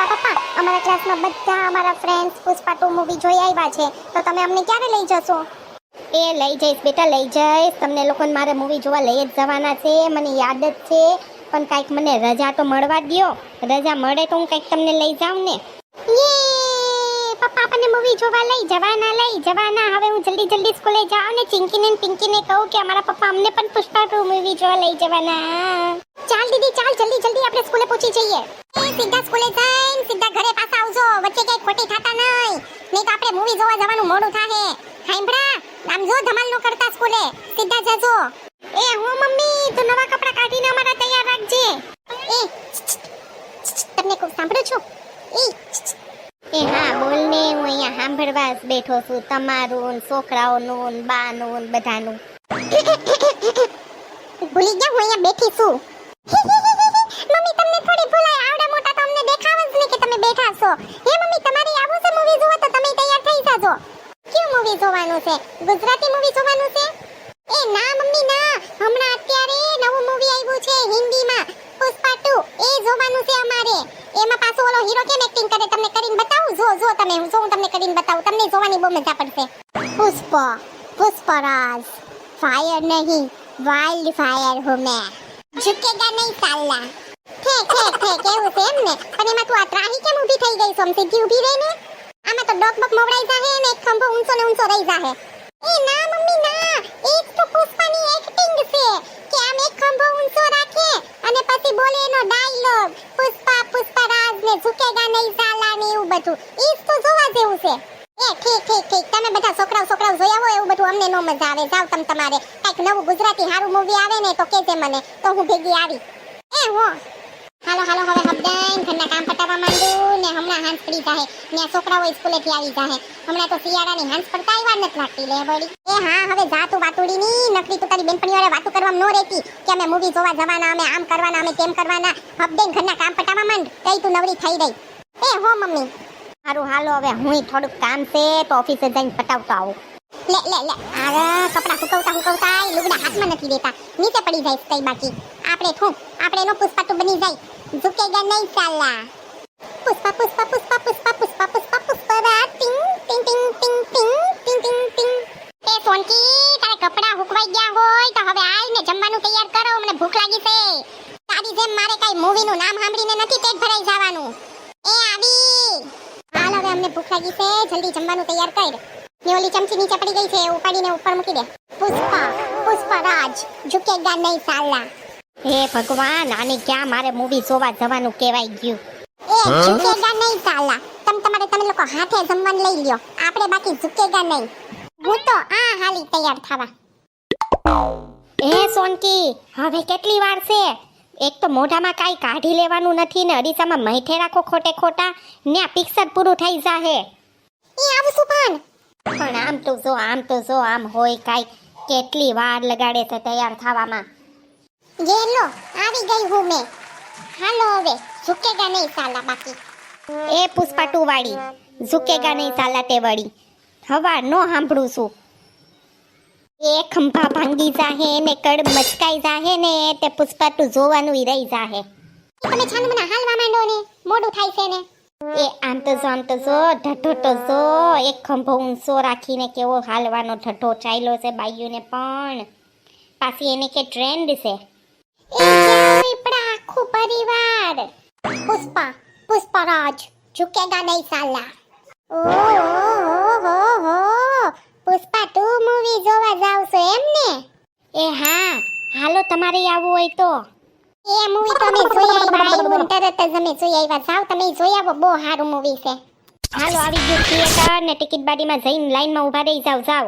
પપ્પા અમારા ક્લાસમાં બધા અમારા ફ્રેન્ડ્સ પુષ્પા 2 મૂવી જોઈ આવ્યા છે, તો તમે અમને ક્યારે લઈ જશો? એ લઈ જઈશ બેટા, લઈ જઈશ. તમને લોકોને મારે મૂવી જોવા લઈ જ જવાના છે, મને યાદ જ છે. પણ કાંઈક મને રજા તો મળવા દ્યો. રજા મળે તો હું કંઈક તમને લઈ જાઉં ને. યે પપ્પા આપણને મૂવી જોવા લઈ જવાના. હવે હું જલ્દી સ્કૂલે જાઉં ને ચિંકીને ને પિંકીને કહું કે અમારા પપ્પા અમને પણ પુષ્પા 2 મૂવી જોવા લઈ જવાના. ચાલ દીદી ચાલ, જલ્દી આપણે સ્કૂલે પહોંચી જઈએ. સીધા સ્કૂલે જઈને સીધા ઘરે પાછા આવજો, વચ્ચે ક્યાંય ખોટી થતા નહીં તો આપણે મૂવી જોવા જવાનું મોડું થાહે. હાંભળા, આમ જો ધમાલ નો કરતા સ્કૂલે, સીધા જજો. એ હું મમ્મી, તું નવા કપડા કાઢીને અમારા તૈયાર રાખજે. એ તમને કોઈ સાંભળો છો? એ હા બોલ ને, હું અહીંયા સાંભળવા જ બેઠો છું, તમારું છોકરાઓનું બાનું બધાનું. ભૂલી ગયા હું અહીંયા બેઠી છું. મમ્મી તમને થોડી ભૂલાય, આવડા મોટા તો અમને દેખાવ જ નહીં કે તમે બેઠા છો. હે મમ્મી, તમારી આવું છે મૂવી જોવા તો તમે તૈયાર થઈ જાજો. કયું મૂવી જોવાનું છે? ગુજરાતી મૂવી જોવાનું છે? એ ના મમ્મી ના, હમણાં અત્યારે નવું મૂવી આવ્યું છે હિન્દીમાં, પુષ્પા 2. એ જોવાનું છે અમારે. એમાં પાછો ઓલો હીરો કેમ એક્ટિંગ કરે તમને કરીને બતાવું? જો તમે, હું તમને કરીને બતાવું, તમને જોવાની બહુ મજા પડશે. પુષ્પરાજ ફાયર નહીં, વાઇલ્ડ ફાયર હું મેં, ઝુકેગા નહીં સાલા. ઠેક એવું છે એમ ને? પણ એમાં તું આ ત્રાહી કેમ ઊભી થઈ ગઈ છો? આમ સીધી ઊભી રહે ને. આમાં તો ડોક બક મોવડાઈ જાહે ને એક ખંભો ઊંચો ને ઊંચો રહી જાહે. એ ના મમ્મી ના, એ તો પુષ્પાની એક્ટિંગ છે કે આમ એક ખંભો ઊંચો રાખે અને પછી બોલે એનો ડાયલોગ, પુષ્પરાજ ને ઝુકેગા નહીં સાલા ને એવું બધું. ઈ તો જોવા જેવું છે. એ ઠીક, તમે બધા છોકરાઓ જોયા હોય એવું બધું અમને નો મજા આવે. જાવ તમે તમારે કઈક નવું ગુજરાતી હારું મૂવી આવે ને તો કહેજે મને, તો હું ભેગી આવી. એ હો હાલો હવે હબદાન ઘરના કામ પતાવવા માંડું ને હમણાં હાંસ પડી જાહે ને છોકરાઓ સ્કૂલેથી આવી જાહે. હમણાં તો શિયાળાની હાંસ પડતા આવ્યા નથી લાગતી લે વળી. એ હા હવે જા તું વાતુડીની નકરી, તું તારી બેનપણીઓને વાતો કરવામાં નો રહેતી કે અમે મૂવી જોવા જવાના, અમે આમ કરવાના, અમે તેમ કરવાના. હબદેન ઘરના કામ પતાવવા માંડ, કઈ તું નવરી થઈ રહી. એ હો મમ્મી હારું હાલો, હવે હું થોડુંક કામ છે તો ઓફિસે જઈને પતાવતો આવું. લે આ કપડા સુકવતા લુગડા હાથમાં નથી દેતા, નીચે પડી જાય કઈ બાકી. આપણે નો પુષ્પા 2 બની જાય, ઝુકેગા નહીં સાલા. પુષ્પા ટિંગ. એ સોનકી, તારે કપડા હુકવાઈ ગયા હોય તો હવે આવીને જમવાનું તૈયાર કરો, મને ભૂખ લાગી છે. તારી જેમ મારે કઈ મૂવીનું નામ સાંભળીને નથી પેટ ભરાઈ જવાનું. એ આવી હાલ, હવે અમને ભૂખ લાગી છે, જલ્દી જમવાનું તૈયાર કર. ને ઓલી ચમચી નીચે પડી ગઈ છે, ઉપાડીને ઉપર મૂકી દે. પુષ્પરાજ ઝુકેગા નહીં સાલા. હે ભગવાન, આને ક્યાં મારે મૂવી જોવા જવાનું કહેવાય ગયું. એ ઝુકેગા નહીં સાલા. તમે લોકો હાથે જમવાનું લઈ લ્યો, આપણે બાકી ઝુકેગા નહીં. હું તો આ હાલી તૈયાર થવા. એ સોનકી, હવે કેટલી વાર છે? એક તો મોઢામાં કાઈ કાઢી લેવાનું નથી ને અરીસામાં મૈઠે રાખો ખોટા ને આ પિક્ચર પૂરું થઈ જાહે. એ આવું શું પણ આમ તો જો આમ હોય કાઈ, કેટલી વાર લગાડે છે તૈયાર થવામાં. જે લો આવી ગઈ હું મેં. હાલો હવે ઝુકેગા નહીં સાલા બાકી. એ પુષ્પા 2 વાળી ઝુકેગા નહીં સાલા તે વાળી હવા નો સાંભળું છું. એ ખંભા ભાંગી જાહે ને કડ મચકાઈ જાહે ને તે પુષ્પા 2 જોવાનું રહી જાહે. તમે છાન મને હાલવા માંડો ને, મોડું થાય છે ને. એ આમ તો જો ઢઢો તો જો, એક ખંભો ઊંચો રાખીને કેવો હાલવાનો ઢઢો ચાલ્યો છે બાઈઓને, પણ પાછી એને કે ટ્રેન્ડ છે. એ આપણા આખું પરિવાર પુષ્પરાજ ઝુકેગા નહીં સાલા. ઓહો પુષ્પા 2 મૂવી જોવા જાવ છો એમ ને? એ હા હાલો, તમારે આવવું હોય તો. એ મૂવી તો અમે જોઈ આવ્યા, તરત જ અમે જોઈ આવ્યા. જાવ તમે જોઈ આવો, બહુ સારું મૂવી છે. હાલો આવી ગયું થિયેટર ને ટિકિટ બારીમાં જઈને લાઈનમાં ઊભા રહી જાવ.